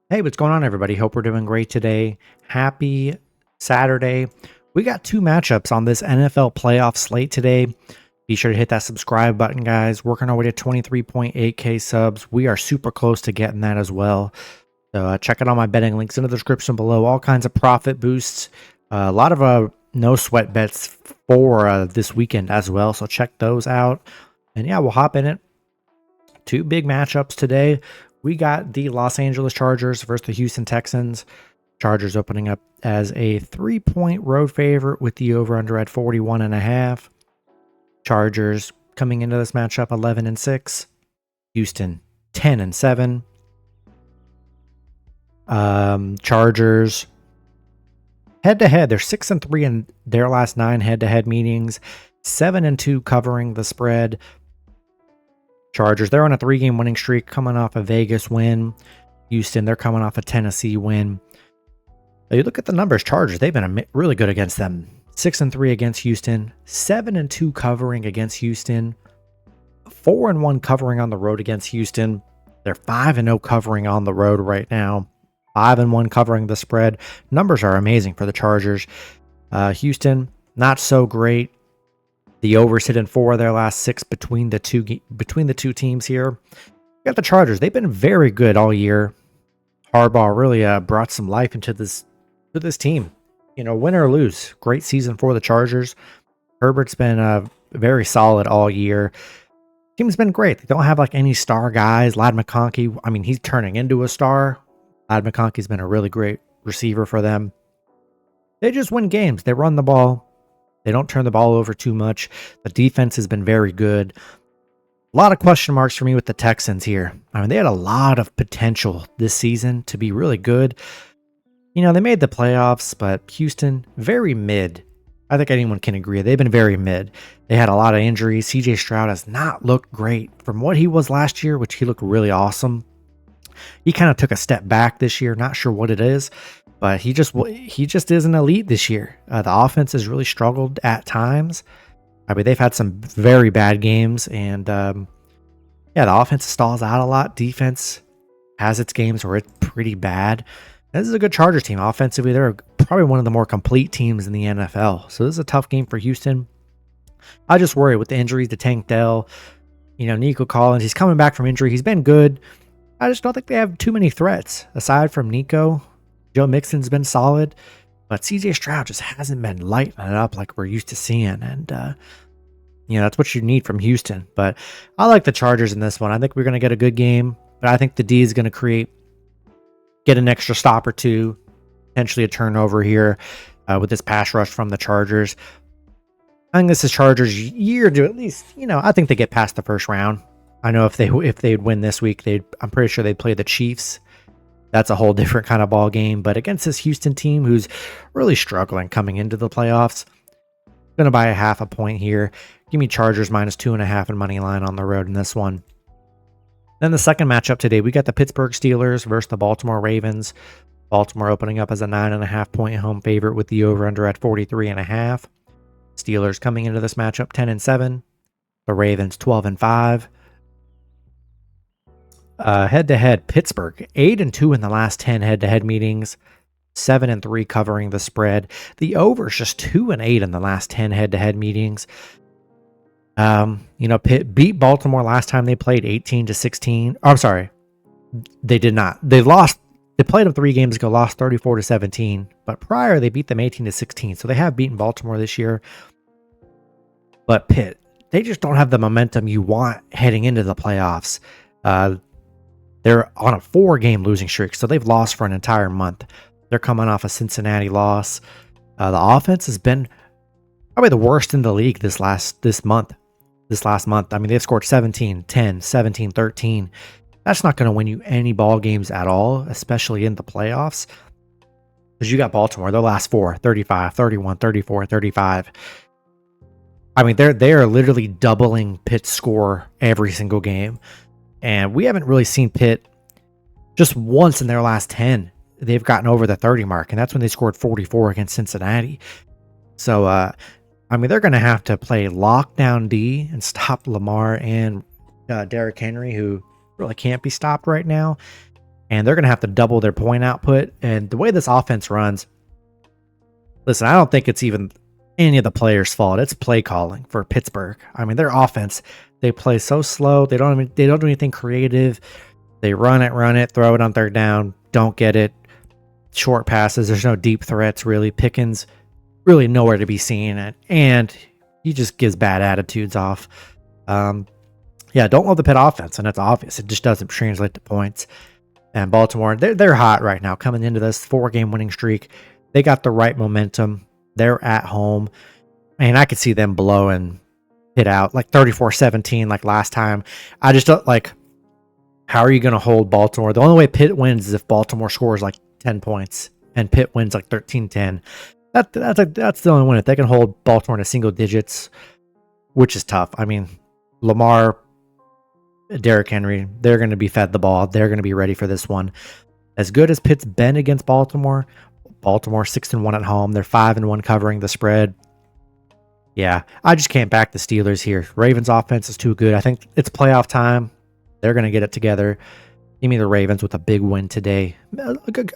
Hey, what's going on, everybody? Hope we're doing great today. Happy Saturday. We got two matchups on this NFL playoff slate today. Be sure to hit that subscribe button, guys. Working our way to 23.8K subs. We are super close to getting that as well. So check out all my betting links in the description below. All kinds of profit boosts. A lot of no sweat bets for this weekend as well. So check those out. And yeah, we'll hop in it. Two big matchups today. We got the Los Angeles Chargers versus the Houston Texans. Chargers opening up as a 3-point road favorite with the over-under at 41.5. Chargers coming into this matchup 11-6. Houston 10-7. Chargers head-to-head, they're 6-3 in their last 9 head-to-head meetings. 7-2 covering the spread. Chargers, they're on a 3-game winning streak coming off a Vegas win. Houston, they're coming off a Tennessee win. Now you look at the numbers, Chargers, they've been really good against them. 6-3 against Houston, 7-2 covering against Houston, 4-1 covering on the road against Houston. They're 5-0 covering on the road right now. 5-1 covering the spread. Numbers are amazing for the Chargers. Houston, not so great. The overs hit in 4 of their last 6 between the two teams here. You got the Chargers. They've been very good all year. Harbaugh really brought some life into this team. You know, win or lose, great season for the Chargers. Herbert's been very solid all year. Team's been great. They don't have like any star guys. Ladd McConkey, I mean, he's turning into a star. Ladd McConkey's been a really great receiver for them. They just win games. They run the ball. They don't turn the ball over too much. The defense has been very good. A lot of question marks for me with the Texans here. I mean, they had a lot of potential this season to be really good. You know, they made the playoffs, but Houston, very mid. I think anyone can agree. They've been very mid. They had a lot of injuries. CJ Stroud has not looked great from what he was last year, which he looked really awesome. He kind of took a step back this year. Not sure what it is. But he just isn't elite this year. The offense has really struggled at times. I mean, they've had some very bad games, and the offense stalls out a lot. Defense has its games where it's pretty bad. This is a good Chargers team. Offensively, they're probably one of the more complete teams in the NFL. So this is a tough game for Houston. I just worry with the injuries to Tank Dell. You know, Nico Collins, he's coming back from injury. He's been good. I just don't think they have too many threats aside from Nico. Joe Mixon's been solid, but CJ Stroud just hasn't been lighting it up like we're used to seeing. And, that's what you need from Houston. But I like the Chargers in this one. I think we're going to get a good game, but I think the D is going to get an extra stop or two, potentially a turnover here with this pass rush from the Chargers. I think this is Chargers' year to at least, I think they get past the first round. I know if they'd win this week, I'm pretty sure they'd play the Chiefs. That's a whole different kind of ball game. But against this Houston team who's really struggling coming into the playoffs, going to buy a half a point here. Give me Chargers -2.5 and money line on the road in this one. Then the second matchup today, we got the Pittsburgh Steelers versus the Baltimore Ravens. Baltimore opening up as a 9.5 point home favorite with the over-under at 43.5. Steelers coming into this matchup 10-7. The Ravens 12-5. Head-to-head, Pittsburgh 8-2 in the last 10 head-to-head meetings, 7-3 covering the spread. The over's just 2-8 in the last 10 head-to-head meetings. Pitt beat Baltimore last time they played 18-16. Oh, I'm sorry, they did not. They lost. They played them 3 games ago, lost 34-17. But prior, they beat them 18-16. So they have beaten Baltimore this year. But Pitt, they just don't have the momentum you want heading into the playoffs. They're on a 4-game losing streak, so they've lost for an entire month. They're coming off a Cincinnati loss. The offense has been probably the worst in the league this last month. I mean, they've scored 17-10, 17-13. That's not going to win you any ball games at all, especially in the playoffs. Because you got Baltimore, their last 4, 35, 31, 34, 35. I mean, they are literally doubling Pitt's score every single game. And we haven't really seen Pitt just once in their last 10. They've gotten over the 30 mark, and that's when they scored 44 against Cincinnati. So, they're going to have to play lockdown D and stop Lamar and Derrick Henry, who really can't be stopped right now. and they're going to have to double their point output. And the way this offense runs, listen, I don't think it's even any of the players' fault. It's play calling for Pittsburgh. I mean, their offense, they play so slow. They don't do anything creative. They run it, throw it on third down, don't get it. Short passes. There's no deep threats really. Pickens really nowhere to be seen, and he just gives bad attitudes off. Yeah, don't love the Pitt offense, and it's obvious. It just doesn't translate to points. And Baltimore, they're hot right now coming into this 4-game winning streak. They got the right momentum. They're at home. And I could see them blowing Pitt out like 34-17 like last time. I just don't like, how are you going to hold Baltimore? The only way Pitt wins is if Baltimore scores like 10 points and Pitt wins like 13-10. That's the only one. If they can hold Baltimore to single digits, which is tough. I mean, Lamar, Derrick Henry, they're going to be fed the ball. They're going to be ready for this one. As good as Pitt's been against Baltimore 6-1 at home. They're 5-1 covering the spread. Yeah, I just can't back the Steelers here. Ravens offense is too good. I think it's playoff time. They're going to get it together. Give me the Ravens with a big win today.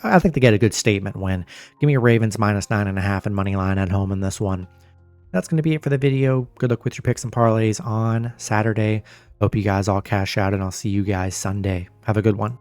I think they get a good statement win. Give me Ravens -9.5 and money line at home in this one. That's going to be it for the video. Good luck with your picks and parlays on Saturday. Hope you guys all cash out, and I'll see you guys Sunday. Have a good one.